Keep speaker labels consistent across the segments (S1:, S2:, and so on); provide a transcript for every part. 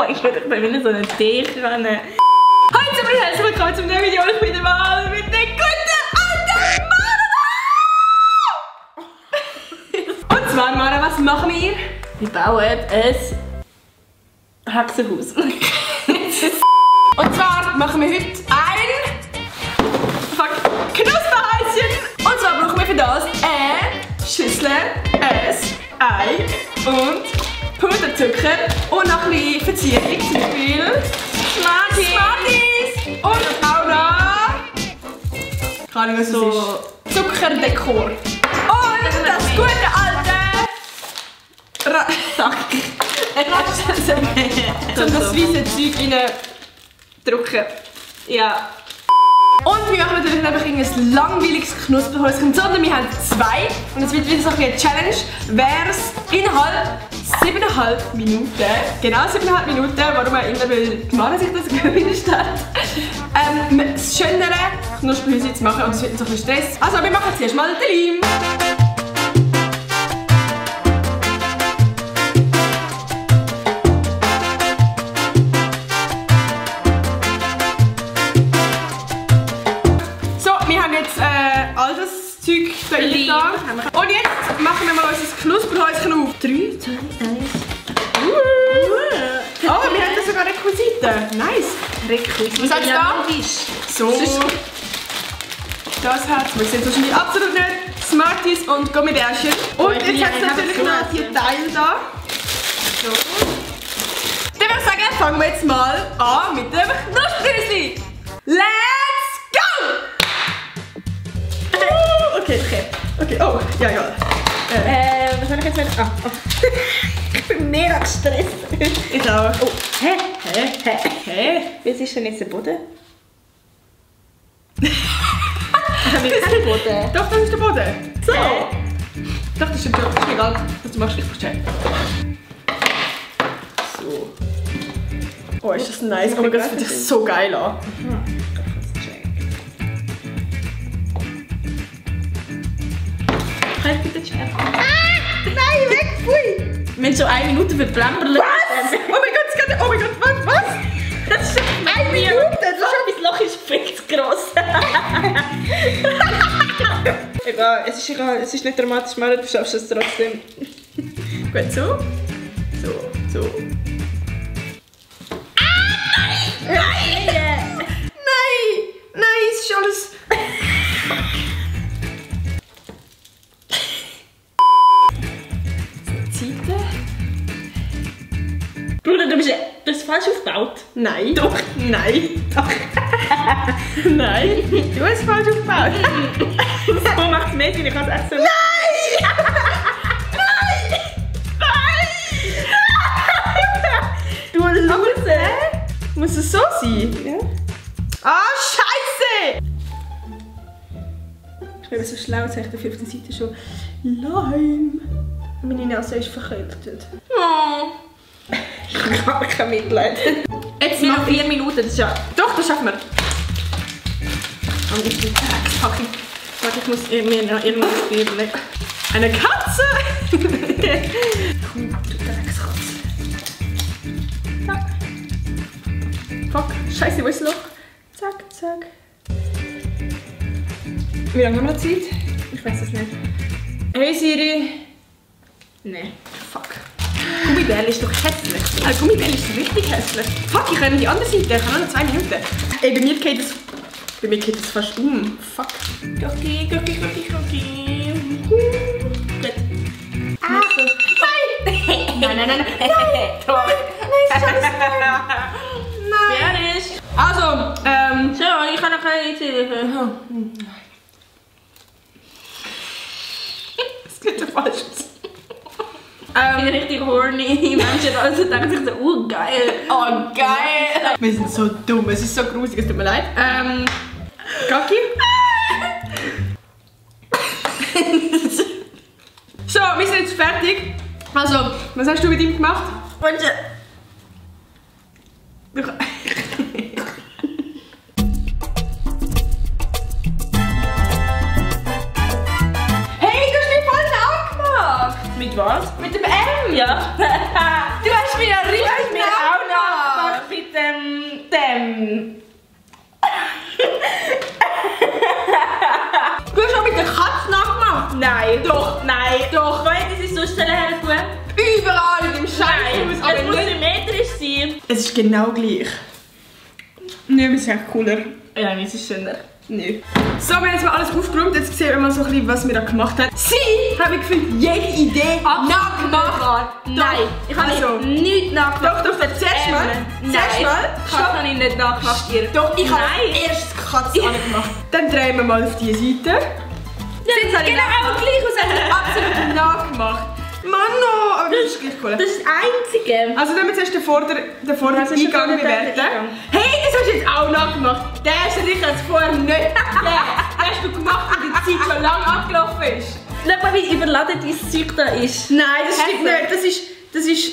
S1: mein Gott, ich bin wieder so eine Teekanne. Heute sind wir herzlich willkommen zum neuen Video. Ich bin wieder mal mit der guten alten Mara. Und zwar, Mara, was machen wir? Wir bauen ein Hexenhaus. Und zwar machen wir heute ein Knusperhäuschen. Und zwar brauchen wir für das eine Schüssel, ein Ei und Puderzucker und noch ein bisschen Verzierung, zum Beispiel Smarties und auch noch keine Ahnung, was so Zuckerdekor. Und das gute alte um das weiße Zeug reindrücken. Ja. Und wir machen natürlich einfach ein langweiliges Knusperhäuschen, sondern wir haben zwei. Und es wird wieder so eine Challenge. Wer es innerhalb 7,5 Minuten, genau 7,5 Minuten, warum auch immer, weil die Mara sich das gewünscht hat, das schönere Knusperhäuschen zu machen und es wird so ein bisschen Stress. Also wir machen zuerst mal den Leim. All das Zeug da rein. Und jetzt machen wir mal unser Knusperhäuschen auf. 3, 2, 1. Oh, wir haben da sogar Requisite. Nice.
S2: Requisite.
S1: Was hat es da? So. Das hat, wir sehen wahrscheinlich absolut nicht, Smarties und Gummibärchen. Und jetzt hat es natürlich noch die Teile da. So. Dann würde ich sagen, fangen wir jetzt mal an mit dem Knusperhäuschen. Let's go! Okay, oh, ja, egal.
S2: Was soll ich jetzt machen? Ich bin mega gestresst.
S1: Ich auch.
S2: Oh, hä? Wie ist denn jetzt der Boden? Haben wir keinen Boden?
S1: Doch, das ist der Boden. So. Doch, das stimmt schon. Ist egal, was du machst, ich verstehe. So. Oh, ist das nice. Oh mein Gott, das fühlt sich so geil an.
S2: Nein, weg! Pfui!
S1: Wir haben so 1 Minute verplempert.
S2: Was?
S1: Oh mein Gott, oh mein Gott, was?
S2: Das ist schon 1 Minute! Das Loch ist viel zu gross.
S1: Egal, es ist nicht dramatisch, Mara, du schaffst es trotzdem. Gut, so. So. Nein, es ist alles...
S2: Bruder, du hast falsch aufgebaut.
S1: Nein. Doch. Nein. Doch. Nein. Du hast falsch aufgebaut.
S2: So macht es mehr Sinn, ich kann es essen.
S1: Nein! Du Lose! Muss es so sein?
S2: Ja.
S1: Ah, Scheiße! Ich bin so schlau, jetzt habe ich auf der Seite schon Leim. Meine Nase ist verkältet. Oh.
S2: Ich habe kein Mitleid.
S1: Jetzt sind noch 4 Minuten. Das ist ja... Doch, das schaffen wir. Und ich bin Dreckspacking. Warte, ich muss mir noch irgendwas überlegen. Eine Katze! Komm, du Dreckskatze. Zack. Fuck. Scheiße, wo ist das Loch? Zack, zack. Wie lange haben wir noch Zeit? Ich weiß es nicht. Hey Siri. Nein. Fuck. Gummibärli ist doch hässlich. Gummibärli ist richtig hässlich. Fuck, ich kann die andere Seite. Ich habe noch 2 Minuten. Ey, bei mir geht es fast um. Fuck.
S2: Gucki. Gut.
S1: Ah, nein.
S2: Doch.
S1: Nein, ist alles Nein.
S2: Fertig.
S1: Also,
S2: So, ich kann noch keine Idee.
S1: das geht ja falsch aus.
S2: Ich bin richtig horny. Menschen also denken sich so, geil.
S1: Oh, geil. Wir sind so dumm. Es ist so gruselig, es tut mir leid. Gaki? So, wir sind jetzt fertig. Also, was hast du mit ihm gemacht? Hey, du hast mir voll nachgemacht.
S2: Mit was?
S1: Mit dem M.
S2: Ja.
S1: Du hast mir ja richtig
S2: mir auch noch. Nein.
S1: Doch.
S2: Nein.
S1: Doch.
S2: Wollen Sie so Stellen her tun?
S1: Überall in dem Scheißhaus.
S2: Es
S1: Aber
S2: muss
S1: nicht.
S2: symmetrisch sein.
S1: Es ist genau gleich. Nö, es ist echt cooler.
S2: Ja, es ist schöner.
S1: Nö. So, wir haben jetzt mal alles aufgeräumt. Jetzt sehen wir mal so ein bisschen, was wir da gemacht haben. Sie haben gefühlt jede Idee nachgemacht.
S2: Nein, ich habe
S1: Also.
S2: nichts nachgemacht.
S1: Doch, zuerst mal. Zuerst mal.
S2: Katze habe ich nicht nachgemacht.
S1: Doch, ich habe
S2: Nein.
S1: erst die Katze angemacht. Dann drehen wir mal auf diese Seite.
S2: Das habe ich
S1: Genau gleich aus, also absolut nachgemacht. Mann, aber das ist gleich cool.
S2: Das ist das Einzige.
S1: Also wenn wir zuerst den vorderen
S2: Was ist
S1: Eingang
S2: schon der
S1: bewerten.
S2: Eingang?
S1: Hey, das hast du jetzt auch nachgemacht. Der hast du dich jetzt vorher nicht gegeben. Den hast du gemacht, weil die Zeit schon lange abgelaufen ist.
S2: Schau mal, wie überladen dein Zeug da ist.
S1: Nein, das stimmt nicht. Das ist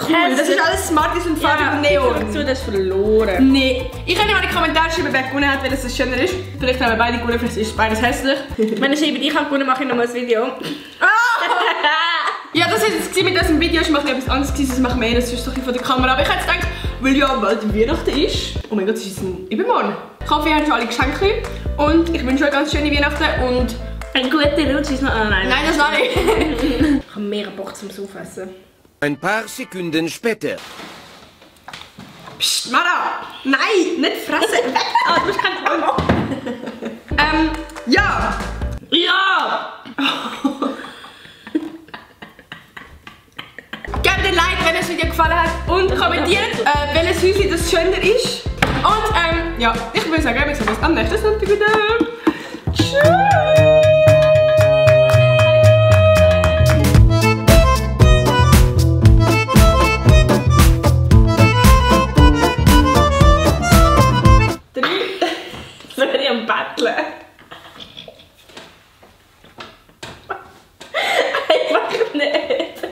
S1: cool. Das ist alles Smarties und Farbe und Neon.
S2: Du hast verloren.
S1: Nee. Ich kann ja mal in die Kommentare schreiben, wer gewonnen hat, weil das schöner ist. Vielleicht haben wir beide gewonnen, vielleicht ist beides hässlich.
S2: Wenn ihr schreibt, ich habe gewonnen, mache ich nochmal ein Video.
S1: Ja, das war jetzt mit diesem Video. Ich mache etwas anderes, das machen wir das ist doch von der Kamera. Aber ich hätte gedacht, weil ja bald Weihnachten ist. Oh mein Gott, das ist ein Übermorgen. Ich hoffe, ihr habt schon alle Geschenke. Und ich wünsche euch ganz schöne Weihnachten und...
S2: Ein guter Rutsch ist noch... Oh nein.
S1: Nein, das noch nicht.
S2: Ich habe mega Bock zum Aufessen.
S3: Ein paar Sekunden später.
S1: Psst, Mara! Nein, nicht fressen!
S2: Ah, du hast keinen Hunger.
S1: Ja!
S2: Ja!
S1: Gebt ein Like, wenn euch das Video gefallen hat und kommentiert, welches Häuschen das schöner ist. Und ja, ich würde sagen, wir sehen uns am nächsten Sonntag wieder. Tschüss!
S2: Jetzt bin ich am Betteln.